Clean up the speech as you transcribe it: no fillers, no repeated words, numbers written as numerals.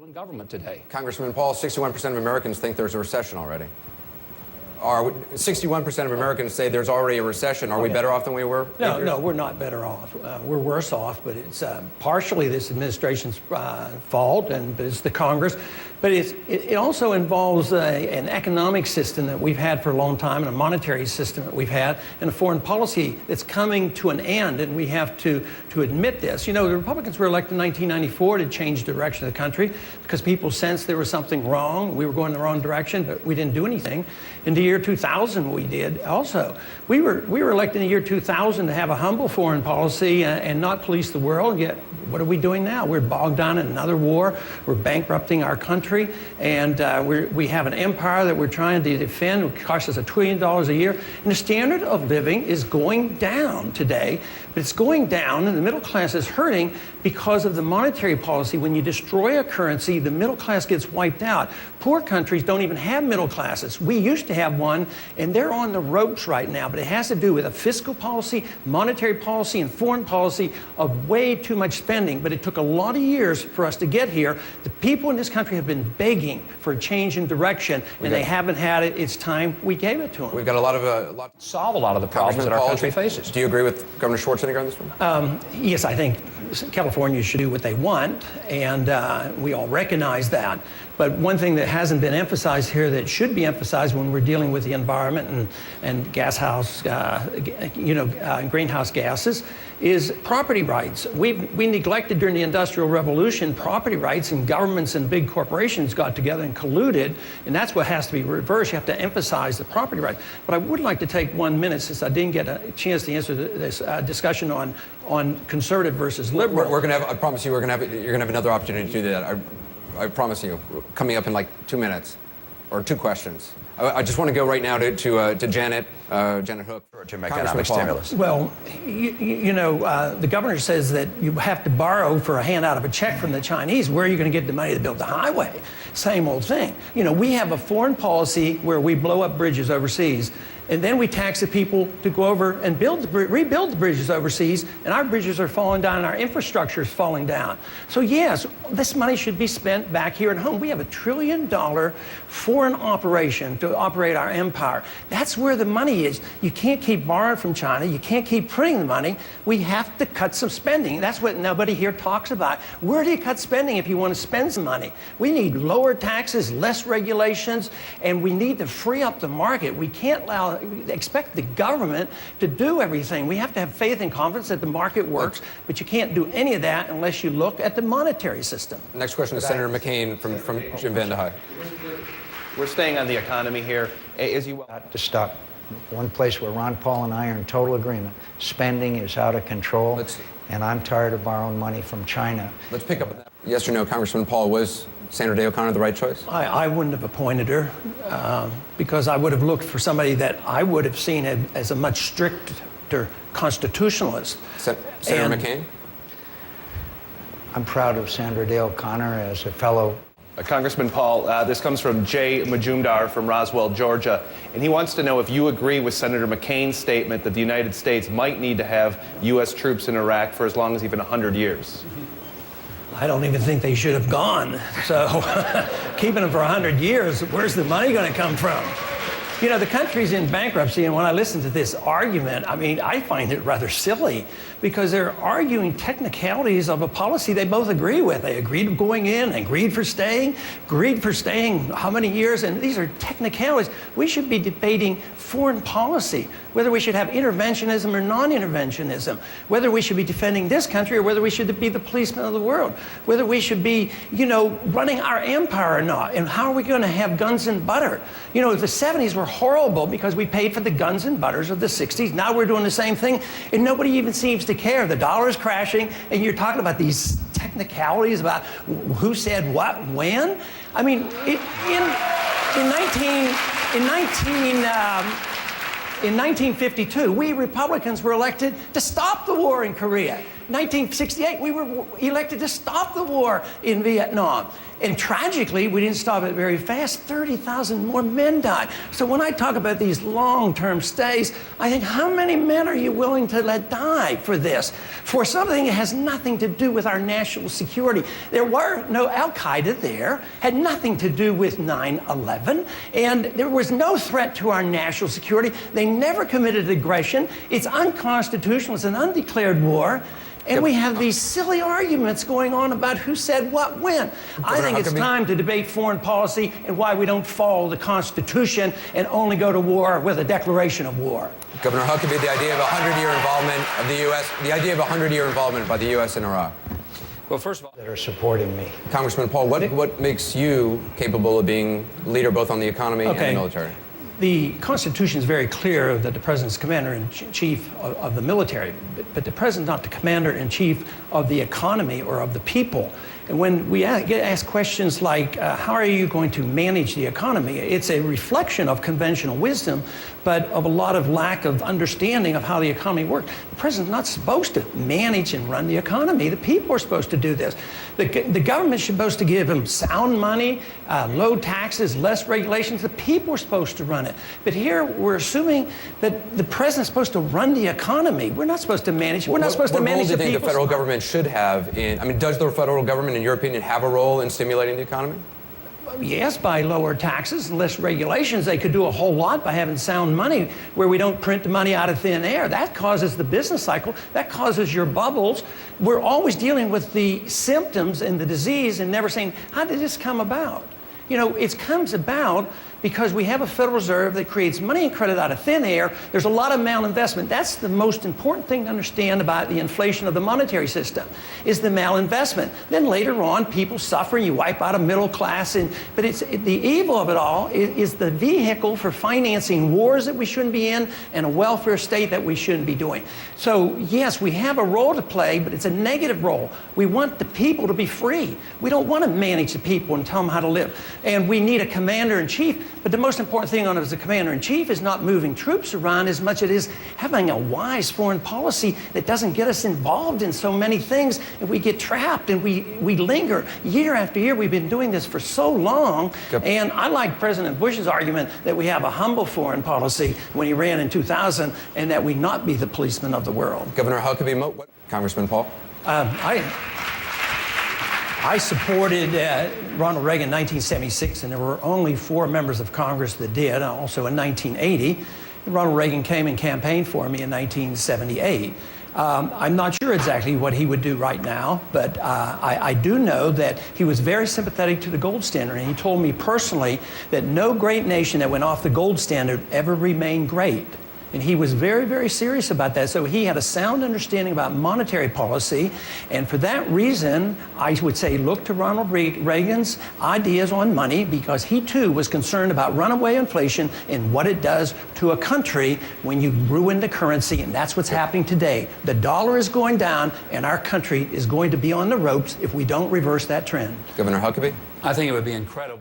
in government today. Congressman Paul, 61% of Americans think there's a recession already. 61% of Americans say there's already a recession. Are we better off than we were? No, we're not better off. We're worse off, but it's partially this administration's fault, but it's the Congress. But it also involves an economic system that we've had for a long time, and a monetary system that we've had, and a foreign policy that's coming to an end, and we have to admit this. You know, the Republicans were elected in 1994 to change the direction of the country because people sensed there was something wrong. We were going in the wrong direction, but we didn't do anything. In the year 2000, we did also. We were elected in the year 2000 to have a humble foreign policy and not police the world, yet what are we doing now? We're bogged down in another war. We're bankrupting our country, and we have an empire that we're trying to defend. It costs us $1 trillion a year. And the standard of living is going down today, but it's going down, and the middle class is hurting because of the monetary policy. When you destroy a currency, the middle class gets wiped out. Poor countries don't even have middle classes. We used to have one, and they're on the ropes right now, but it has to do with a fiscal policy, monetary policy, and foreign policy of way too much spending. But it took a lot of years for us to get here. The people in this country have been begging for a change in direction, and they haven't had it. It's time we gave it to them. We've got a lot of solve a lot of the problems that our country faces. Do you agree with Governor Schwarzenegger on this one? Yes, I think California should do what they want, and we all recognize that. But one thing that hasn't been emphasized here that should be emphasized when we're dealing with the environment and greenhouse gases is property rights. We neglected during the Industrial Revolution property rights, and governments and big corporations got together and colluded, and that's what has to be reversed. You have to emphasize the property rights. But I would like to take 1 minute, since I didn't get a chance to answer this discussion on conservative versus liberal. We're going to have, I promise you, you're going to have another opportunity to do that. I promise you, coming up in like 2 minutes, or 2 questions. I just want to go right now to Janet Hook. To economic stimulus. Well, the governor says that you have to borrow for a handout of a check from the Chinese. Where are you going to get the money to build the highway? Same old thing. You know, we have a foreign policy where we blow up bridges overseas, and then we tax the people to go over and rebuild the bridges overseas, and our bridges are falling down and our infrastructure is falling down. So yes, this money should be spent back here at home. We have $1 trillion foreign operation to operate our empire. That's where the money is. You can't keep borrowing from China. You can't keep printing the money. We have to cut some spending. That's what nobody here talks about. Where do you cut spending if you want to spend some money? We need lower taxes, less regulations, and we need to free up the market. We can't expect the government to do everything. We have to have faith and confidence that the market works, but you can't do any of that unless you look at the monetary system. Next question is Senator McCain from Jim Vandehei. We're staying on the economy here. As you to stop. One place where Ron Paul and I are in total agreement. Spending is out of control, and I'm tired of borrowing money from China. Let's pick up on that. Yes or no, Congressman Paul, was Sandra Day O'Connor the right choice? I wouldn't have appointed her because I would have looked for somebody that I would have seen as a much stricter constitutionalist. Senator McCain? I'm proud of Sandra Day O'Connor as a fellow. Congressman Paul, this comes from Jay Majumdar from Roswell, Georgia, and he wants to know if you agree with Senator McCain's statement that the United States might need to have U.S. troops in Iraq for as long as even 100 years. I don't even think they should have gone. So keeping them for 100 years, where's the money going to come from? You know, the country's in bankruptcy, and when I listen to this argument, I mean, I find it rather silly because they're arguing technicalities of a policy they both agree with. They agreed going in, agreed for staying how many years, and these are technicalities. We should be debating foreign policy, whether we should have interventionism or non-interventionism, whether we should be defending this country or whether we should be the policemen of the world, whether we should be, running our empire or not, and how are we going to have guns and butter? You know, the 70s were horrible because we paid for the guns and butters of the 60s. Now we're doing the same thing, and nobody even seems to care. The dollar is crashing, and you're talking about these technicalities about who said what when. I mean, in 1952, we Republicans were elected to stop the war in Korea. 1968, we were elected to stop the war in Vietnam. And tragically, we didn't stop it very fast. 30,000 more men died. So when I talk about these long-term stays, I think, how many men are you willing to let die for this? For something that has nothing to do with our national security. There were no Al-Qaeda there, had nothing to do with 9/11, and there was no threat to our national security. They never committed aggression. It's unconstitutional. It's an undeclared war. And we have these silly arguments going on about who said what when. I think it's time to debate foreign policy and why we don't follow the Constitution and only go to war with a declaration of war. Governor Huckabee, the idea of a 100-year involvement of the U.S., the idea of a 100-year involvement by the U.S. in Iraq. Well, first of all, that are supporting me. Congressman Paul, what makes you capable of being leader both on the economy and the military? The Constitution is very clear that the President's commander-in-chief of the military, but the President's not the commander-in-chief of the economy or of the people. And when we get asked questions like, how are you going to manage the economy? It's a reflection of conventional wisdom, but of a lot of lack of understanding of how the economy works. The President's not supposed to manage and run the economy. The people are supposed to do this. The government's supposed to give them sound money, low taxes, less regulations. The people are supposed to run it. But here we're assuming that the President's supposed to run the economy. We're not supposed to manage it. We're not supposed to manage the people. What role do you think the federal government should have in, I mean, does the federal government, in your opinion, have a role in stimulating the economy? Yes, by lower taxes and less regulations. They could do a whole lot by having sound money where we don't print the money out of thin air. That causes the business cycle. That causes your bubbles. We're always dealing with the symptoms and the disease and never saying, how did this come about? You know, it comes about because we have a Federal Reserve that creates money and credit out of thin air. There's a lot of malinvestment. That's the most important thing to understand about the inflation of the monetary system, is the malinvestment. Then later on, people suffer, and you wipe out a middle class. But it's the evil of it all is the vehicle for financing wars that we shouldn't be in and a welfare state that we shouldn't be doing. So yes, we have a role to play, but it's a negative role. We want the people to be free. We don't want to manage the people and tell them how to live. And we need a commander-in-chief. But the most important thing on it as a commander-in-chief is not moving troops around as much as it is having a wise foreign policy that doesn't get us involved in so many things, and we get trapped and we linger. Year after year, we've been doing this for so long. Yep. And I like President Bush's argument that we have a humble foreign policy when he ran in 2000 and that we not be the policeman of the world. Governor Huckabee, Congressman Paul? I supported Ronald Reagan in 1976, and there were only 4 members of Congress that did. Also in 1980, Ronald Reagan came and campaigned for me in 1978. I'm not sure exactly what he would do right now, but I do know that he was very sympathetic to the gold standard, and he told me personally that no great nation that went off the gold standard ever remained great. And he was very, very serious about that. So he had a sound understanding about monetary policy. And for that reason, I would say look to Ronald Reagan's ideas on money, because he too was concerned about runaway inflation and what it does to a country when you ruin the currency. And that's what's happening today. The dollar is going down, and our country is going to be on the ropes if we don't reverse that trend. Governor Huckabee? I think it would be incredible.